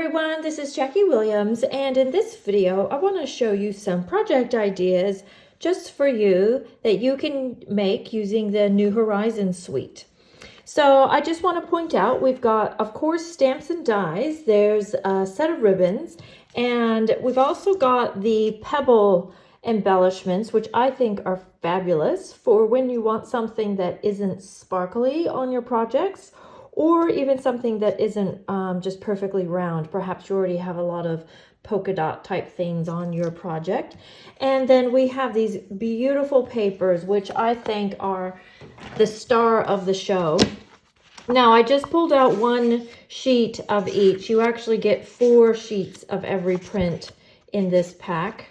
everyone, this is Jackie Williams, and in this video I want to show you some project ideas just for you that you can make using the New Horizons suite. So I just want to point out we've got, of course, stamps and dies, there's a set of ribbons, and we've also got the pebble embellishments, which I think are fabulous for when you want something that isn't sparkly on your projects, or even something that isn't just perfectly round. Perhaps you already have a lot of polka dot type things on your project. And then we have these beautiful papers, which I think are the star of the show. Now, I just pulled out one sheet of each. You actually get 4 sheets of every print in this pack.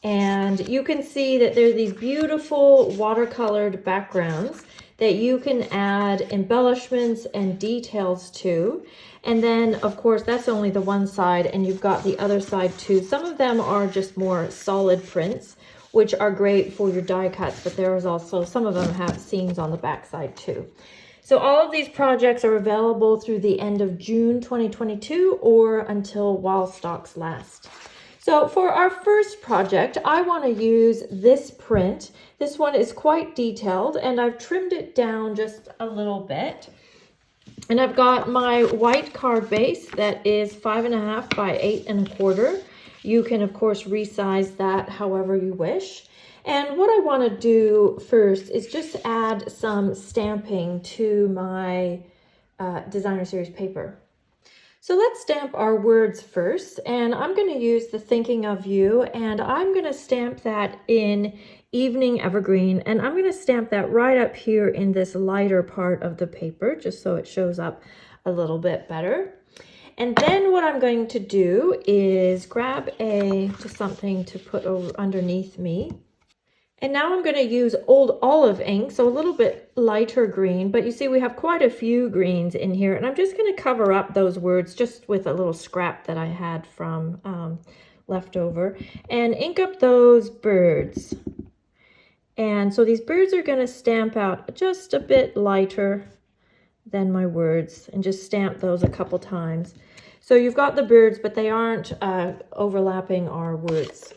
And you can see that there's these beautiful watercolored backgrounds that you can add embellishments and details to. And then, of course, that's only the one side, and you've got the other side too. Some of them are just more solid prints, which are great for your die cuts, but there is also, some of them have seams on the back side too. So all of these projects are available through the end of June 2022 or until while stocks last. So for our first project, I want to use this print. This one is quite detailed, and I've trimmed it down just a little bit. And I've got my white card base that is 5.5 by 8 1/4. You can, of course, resize that however you wish. And what I want to do first is just add some stamping to my designer series paper. So let's stamp our words first, and I'm going to use the Thinking of You, and I'm going to stamp that in Evening Evergreen, and I'm going to stamp that right up here in this lighter part of the paper, just so it shows up a little bit better. And then what I'm going to do is grab just something to put over underneath me. And now I'm going to use Old Olive ink, so a little bit lighter green, but you see we have quite a few greens in here, and I'm just going to cover up those words just with a little scrap that I had from leftover, and ink up those birds. And so these birds are going to stamp out just a bit lighter than my words, and just stamp those a couple times. So you've got the birds, but they aren't overlapping our words.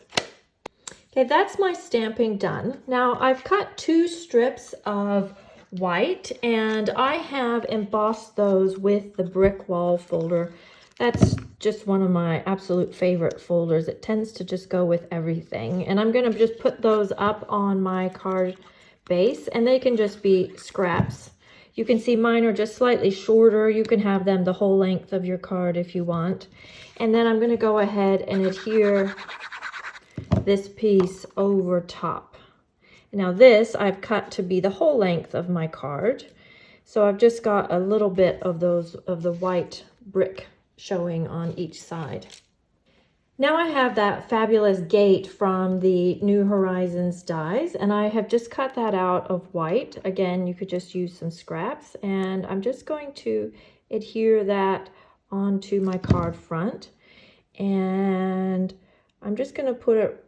Okay, that's my stamping done. Now I've cut 2 strips of white, and I have embossed those with the brick wall folder. That's just one of my absolute favorite folders. It tends to just go with everything. And I'm going to just put those up on my card base, and they can just be scraps. You can see mine are just slightly shorter. You can have them the whole length of your card if you want. And then I'm going to go ahead and adhere this piece over top. Now this I've cut to be the whole length of my card, so I've just got a little bit of the white brick showing on each side. Now I have that fabulous gate from the New Horizons dies, and I have just cut that out of white. Again, you could just use some scraps, and I'm just going to adhere that onto my card front, and I'm just going to put it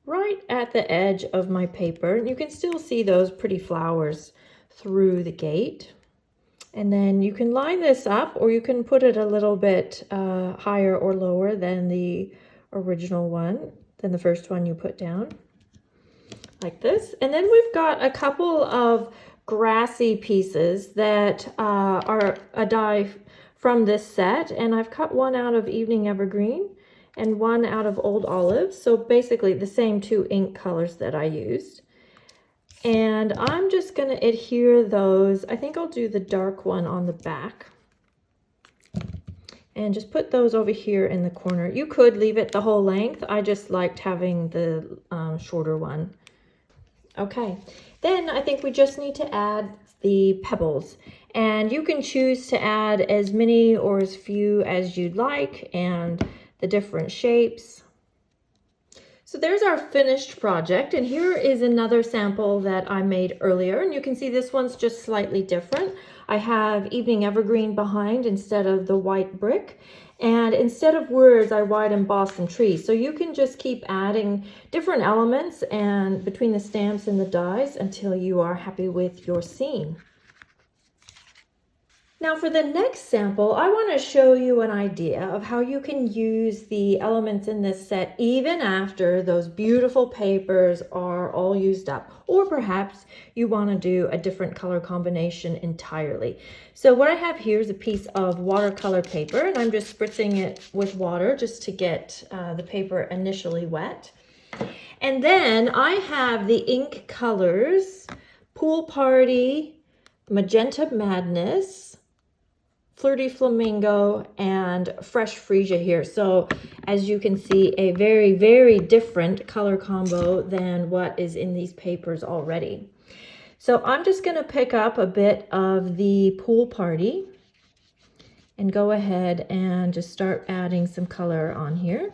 right at the edge of my paper. You can still see those pretty flowers through the gate. And then you can line this up, or you can put it a little bit higher or lower than the original one, than the first one you put down, like this. And then we've got a couple of grassy pieces that are a die from this set, and I've cut one out of Evening Evergreen and one out of Old Olive, so basically the same 2 ink colors that I used. And I'm just going to adhere those. I think I'll do the dark one on the back, and just put those over here in the corner. You could leave it the whole length. I just liked having the shorter one. Okay, then I think we just need to add the pebbles, and you can choose to add as many or as few as you'd like, and the different shapes. So there's our finished project, and here is another sample that I made earlier, and you can see this one's just slightly different. I have Evening Evergreen behind instead of the white brick, and instead of words I white embossed some trees. So you can just keep adding different elements and between the stamps and the dies until you are happy with your scene. Now for the next sample, I want to show you an idea of how you can use the elements in this set even after those beautiful papers are all used up. Or perhaps you want to do a different color combination entirely. So what I have here is a piece of watercolor paper, and I'm just spritzing it with water just to get the paper initially wet. And then I have the ink colors, Pool Party, Magenta Madness, Flirty Flamingo, and Fresh Freesia here. So as you can see, a very, very different color combo than what is in these papers already. So I'm just going to pick up a bit of the Pool Party and go ahead and just start adding some color on here.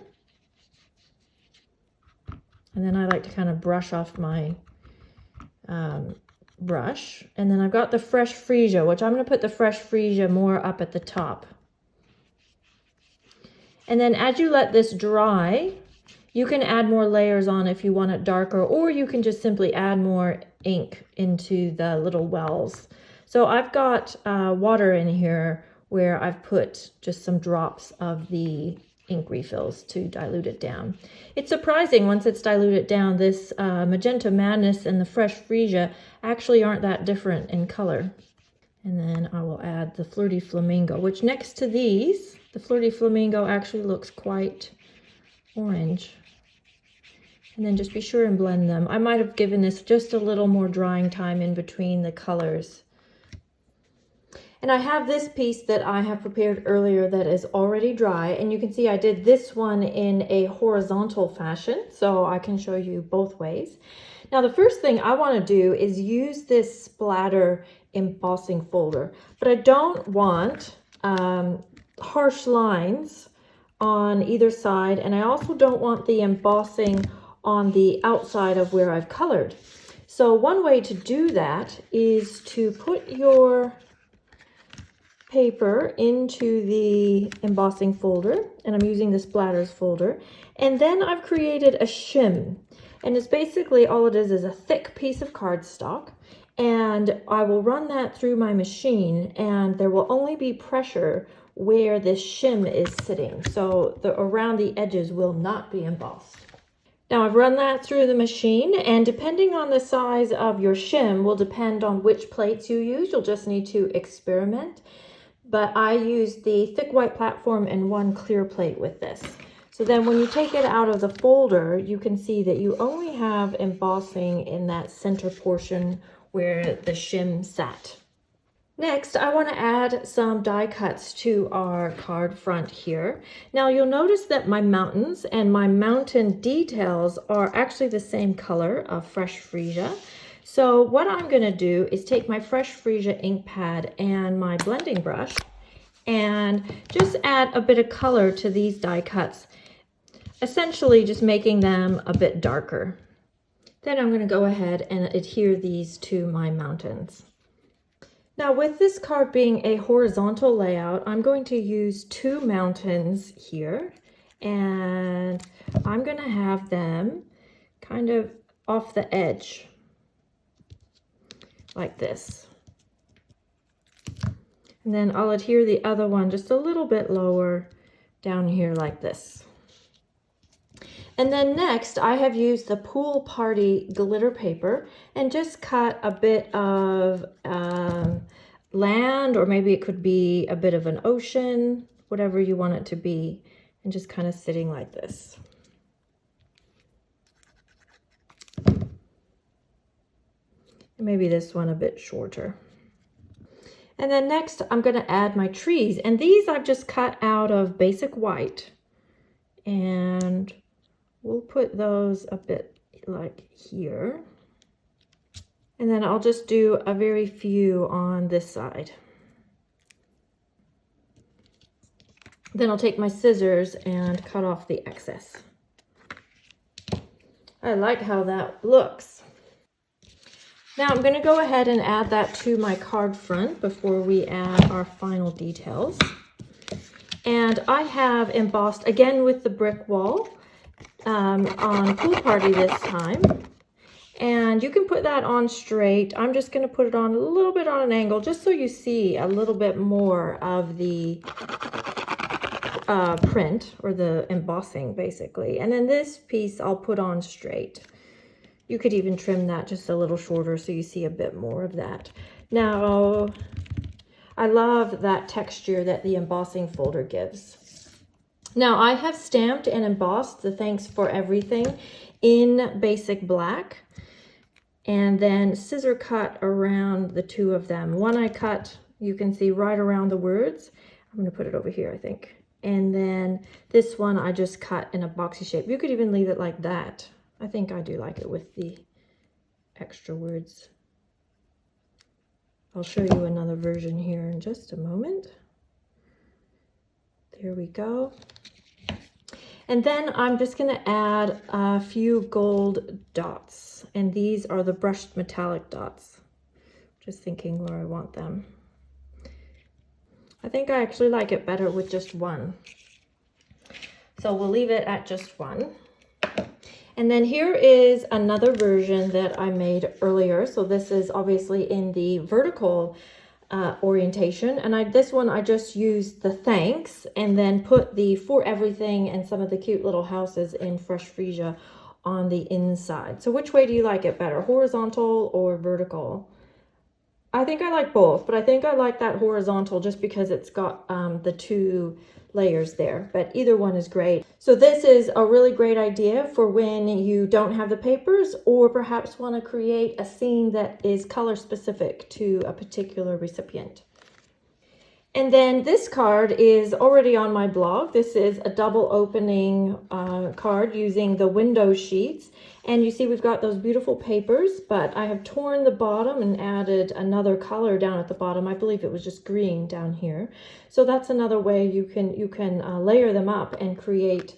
And then I like to kind of brush off my brush. And then I've got the Fresh Freesia, which I'm going to put the Fresh Freesia more up at the top. And then as you let this dry, you can add more layers on if you want it darker, or you can just simply add more ink into the little wells. So I've got water in here where I've put just some drops of the ink refills to dilute it down. It's surprising once it's diluted down, this Magenta Madness and the Fresh Freesia actually aren't that different in color. And then I will add the Flirty Flamingo, which next to these, the Flirty Flamingo actually looks quite orange. And then just be sure and blend them. I might have given this just a little more drying time in between the colors. And I have this piece that I have prepared earlier that is already dry, and you can see I did this one in a horizontal fashion, so I can show you both ways. Now the first thing I want to do is use this splatter embossing folder, but I don't want harsh lines on either side, and I also don't want the embossing on the outside of where I've colored. So one way to do that is to put your paper into the embossing folder, and I'm using the splatters folder, and then I've created a shim, and it's basically all it is a thick piece of cardstock, and I will run that through my machine, and there will only be pressure where this shim is sitting, so around the edges will not be embossed. Now I've run that through the machine, and depending on the size of your shim will depend on which plates you use. You'll just need to experiment. But I used the thick white platform and one clear plate with this. So then when you take it out of the folder, you can see that you only have embossing in that center portion where the shim sat. Next, I want to add some die cuts to our card front here. Now you'll notice that my mountains and my mountain details are actually the same color of Fresh Freesia. So what I'm going to do is take my Fresh Freesia ink pad and my blending brush and just add a bit of color to these die cuts, essentially just making them a bit darker. Then I'm going to go ahead and adhere these to my mountains. Now with this card being a horizontal layout, I'm going to use two mountains here, and I'm going to have them kind of off the edge like this. And then I'll adhere the other one just a little bit lower down here like this. And then next I have used the Pool Party glitter paper and just cut a bit of land, or maybe it could be a bit of an ocean, whatever you want it to be, and just kind of sitting like this. Maybe this one a bit shorter. And then next I'm going to add my trees, and these I've just cut out of basic white, and we'll put those a bit like here, and then I'll just do a very few on this side. Then I'll take my scissors and cut off the excess. I like how that looks. Now I'm going to go ahead and add that to my card front before we add our final details. And I have embossed again with the brick wall on Pool Party this time. And you can put that on straight. I'm just going to put it on a little bit on an angle just so you see a little bit more of the print, or the embossing basically. And then this piece I'll put on straight. You could even trim that just a little shorter so you see a bit more of that. Now, I love that texture that the embossing folder gives. Now, I have stamped and embossed the thanks for everything in basic black, and then scissor cut around the two of them. One I cut, you can see, right around the words. I'm going to put it over here, I think. And then this one I just cut in a boxy shape. You could even leave it like that. I think I do like it with the extra words. I'll show you another version here in just a moment. There we go. And then I'm just going to add a few gold dots. And these are the brushed metallic dots. Just thinking where I want them. I think I actually like it better with just one. So we'll leave it at just one. And then here is another version that I made earlier. So this is obviously in the vertical orientation. And this one I just used the thanks and then put the for everything and some of the cute little houses in fresh freesia on the inside. So which way do you like it better, horizontal or vertical? I think I like both, but I think I like that horizontal just because it's got the two layers there, but either one is great. So this is a really great idea for when you don't have the papers, or perhaps want to create a scene that is color specific to a particular recipient. And then this card is already on my blog. This is a double opening card using the window sheets. And you see we've got those beautiful papers, but I have torn the bottom and added another color down at the bottom. I believe it was just green down here. So that's another way you can layer them up and create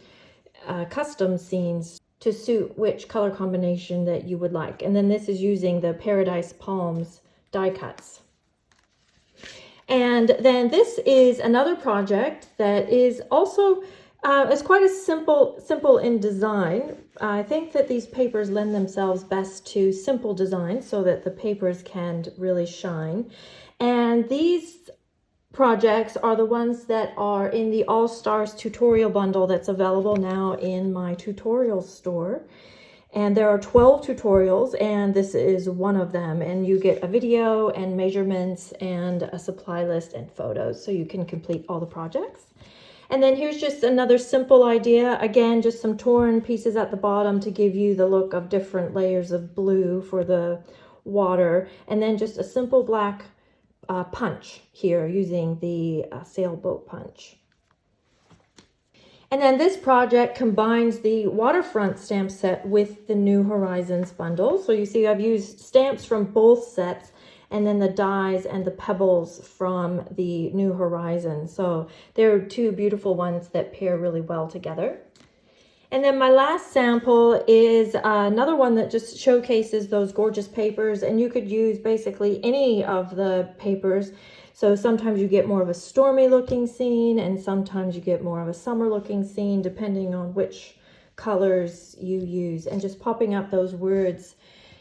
custom scenes to suit which color combination that you would like. And then this is using the Paradise Palms die cuts. And then this is another project that is also it's quite a simple in design. I think that these papers lend themselves best to simple design so that the papers can really shine. And these projects are the ones that are in the All Stars tutorial bundle that's available now in my tutorial store. And there are 12 tutorials, and this is one of them. And you get a video and measurements and a supply list and photos so you can complete all the projects. And then here's just another simple idea. Again, just some torn pieces at the bottom to give you the look of different layers of blue for the water. And then just a simple black punch here using the sailboat punch. And then this project combines the waterfront stamp set with the New Horizons bundle. So you see I've used stamps from both sets and then the dies and the pebbles from the New Horizons. So there are two beautiful ones that pair really well together. And then my last sample is another one that just showcases those gorgeous papers, and you could use basically any of the papers. So sometimes you get more of a stormy looking scene, and sometimes you get more of a summer looking scene, depending on which colors you use. And just popping up those words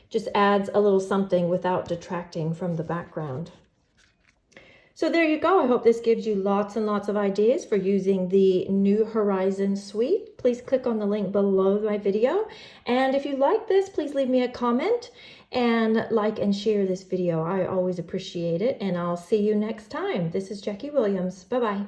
just adds a little something without detracting from the background. So there you go. I hope this gives you lots and lots of ideas for using the New Horizons suite. Please click on the link below my video. And if you like this, please leave me a comment and like and share this video. I always appreciate it. And I'll see you next time. This is Jackie Williams. Bye-bye.